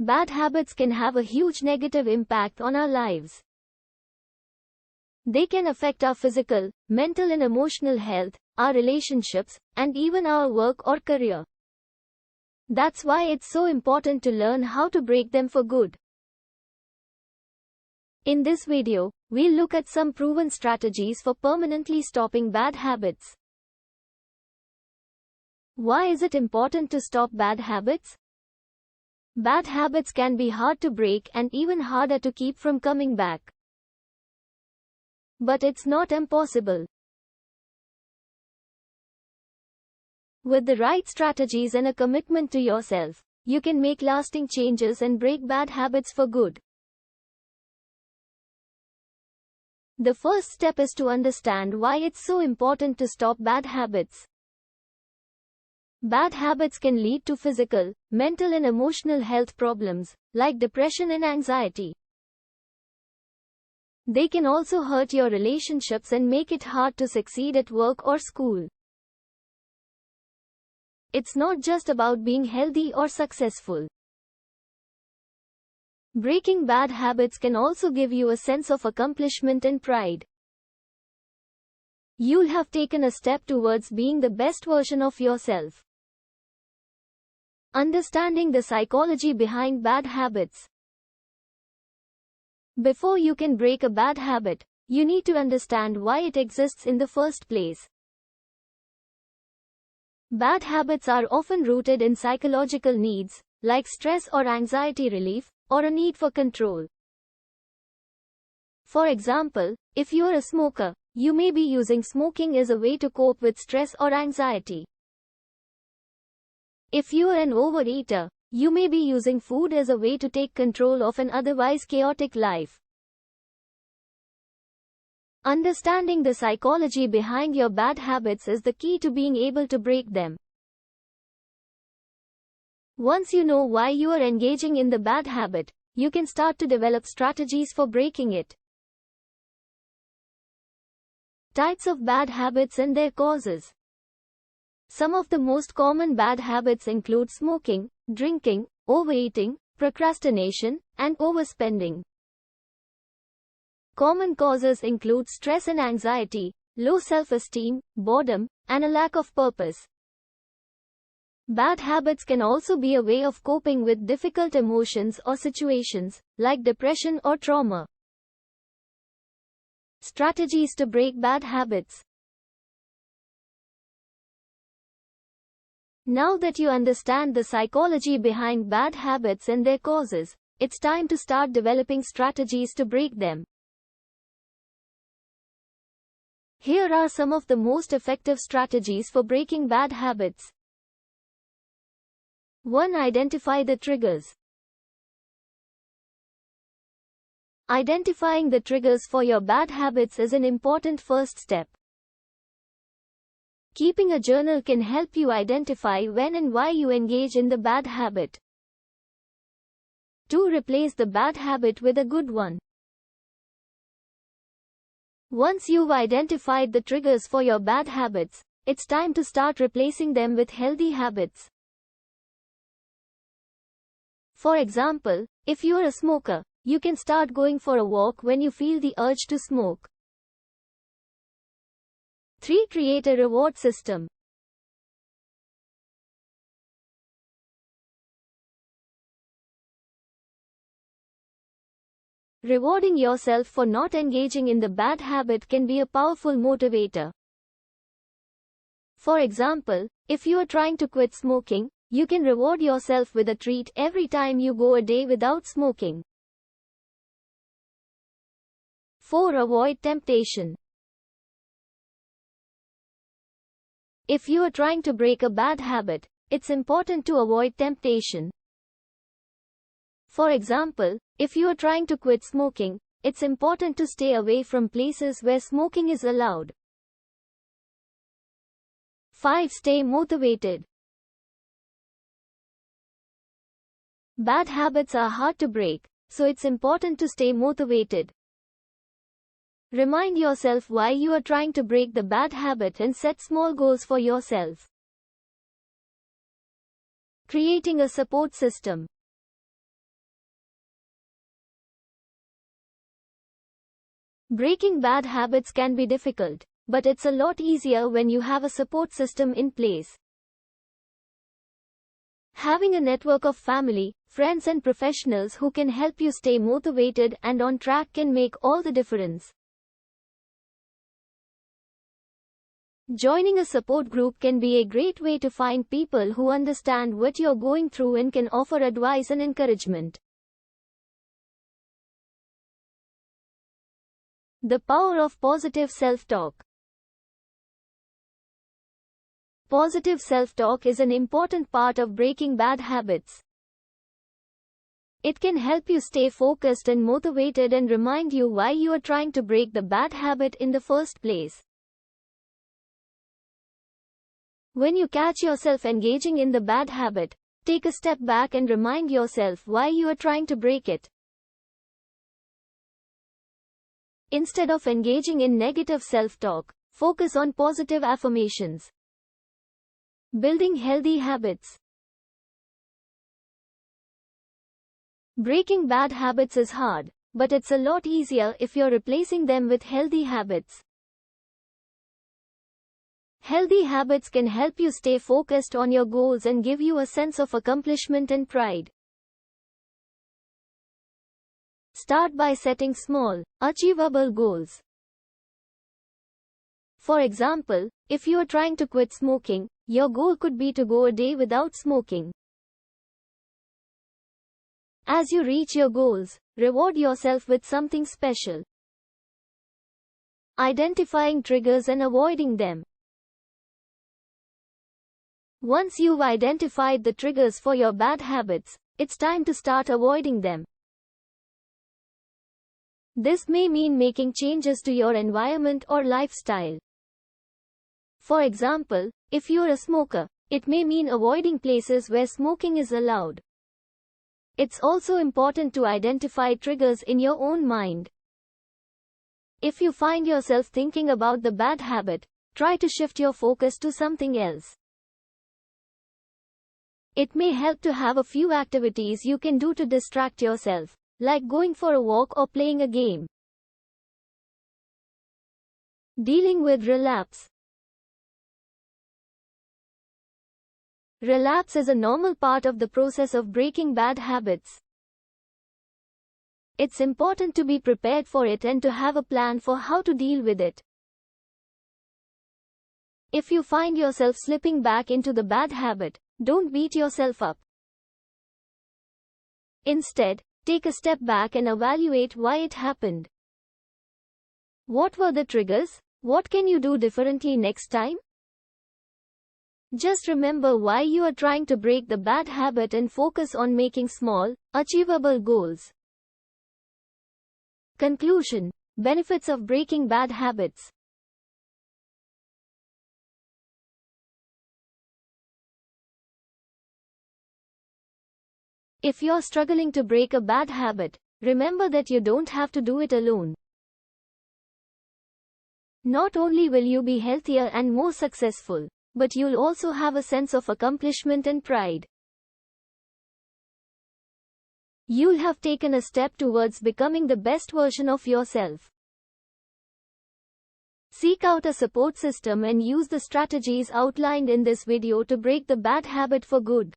Bad habits can have a huge negative impact on our lives. They can affect our physical, mental and emotional health, our relationships, and even our work or career. That's why it's so important to learn how to break them for good. In this video, we'll look at some proven strategies for permanently stopping bad habits. Why is it important to stop bad habits? Bad habits can be hard to break and even harder to keep from coming back. But it's not impossible. With the right strategies and a commitment to yourself, you can make lasting changes and break bad habits for good. The first step is to understand why it's so important to stop bad habits. Bad habits can lead to physical, mental and emotional health problems, like depression and anxiety. They can also hurt your relationships and make it hard to succeed at work or school. It's not just about being healthy or successful. Breaking bad habits can also give you a sense of accomplishment and pride. You'll have taken a step towards being the best version of yourself. Understanding the psychology behind bad habits. Before you can break a bad habit, you need to understand why it exists in the first place. Bad habits are often rooted in psychological needs, like stress or anxiety relief, or a need for control. For example, if you're a smoker, you may be using smoking as a way to cope with stress or anxiety. If you're an overeater, you may be using food as a way to take control of an otherwise chaotic life. Understanding the psychology behind your bad habits is the key to being able to break them. Once you know why you are engaging in the bad habit, you can start to develop strategies for breaking it. Types of bad habits and their causes. Some of the most common bad habits include smoking, drinking, overeating, procrastination, and overspending. Common causes include stress and anxiety, low self-esteem, boredom, and a lack of purpose. Bad habits can also be a way of coping with difficult emotions or situations, like depression or trauma. Strategies to break bad habits. Now that you understand the psychology behind bad habits and their causes, it's time to start developing strategies to break them. Here are some of the most effective strategies for breaking bad habits. 1. Identify the triggers. Identifying the triggers for your bad habits is an important first step. Keeping a journal can help you identify when and why you engage in the bad habit. 2. Replace the bad habit with a good one. Once you've identified the triggers for your bad habits, it's time to start replacing them with healthy habits. For example, if you're a smoker, you can start going for a walk when you feel the urge to smoke. 3. Create a reward system. Rewarding yourself for not engaging in the bad habit can be a powerful motivator. For example, if you are trying to quit smoking, you can reward yourself with a treat every time you go a day without smoking. 4. Avoid temptation. If you are trying to break a bad habit, it's important to avoid temptation. For example, if you are trying to quit smoking, it's important to stay away from places where smoking is allowed. 5. Stay motivated. Bad habits are hard to break, so it's important to stay motivated. Remind yourself why you are trying to break the bad habit and set small goals for yourself. Creating a support system. Breaking bad habits can be difficult, but it's a lot easier when you have a support system in place. Having a network of family, friends and professionals who can help you stay motivated and on track can make all the difference. Joining a support group can be a great way to find people who understand what you're going through and can offer advice and encouragement. The power of positive self-talk. Positive self-talk is an important part of breaking bad habits. It can help you stay focused and motivated and remind you why you are trying to break the bad habit in the first place. When you catch yourself engaging in the bad habit, take a step back and remind yourself why you are trying to break it. Instead of engaging in negative self-talk, focus on positive affirmations. Building healthy habits. Breaking bad habits is hard, but it's a lot easier if you're replacing them with healthy habits. Healthy habits can help you stay focused on your goals and give you a sense of accomplishment and pride. Start by setting small, achievable goals. For example, if you are trying to quit smoking, your goal could be to go a day without smoking. As you reach your goals, reward yourself with something special. Identifying triggers and avoiding them. Once you've identified the triggers for your bad habits, it's time to start avoiding them. This may mean making changes to your environment or lifestyle. For example, if you're a smoker, it may mean avoiding places where smoking is allowed. It's also important to identify triggers in your own mind. If you find yourself thinking about the bad habit, try to shift your focus to something else. It may help to have a few activities you can do to distract yourself, like going for a walk or playing a game. Dealing with relapse. Relapse is a normal part of the process of breaking bad habits. It's important to be prepared for it and to have a plan for how to deal with it. If you find yourself slipping back into the bad habit, don't beat yourself up. Instead, take a step back and evaluate why it happened. What were the triggers? What can you do differently next time? Just remember why you are trying to break the bad habit and focus on making small, achievable goals. Conclusion: benefits of breaking bad habits. If you're struggling to break a bad habit, remember that you don't have to do it alone. Not only will you be healthier and more successful, but you'll also have a sense of accomplishment and pride. You'll have taken a step towards becoming the best version of yourself. Seek out a support system and use the strategies outlined in this video to break the bad habit for good.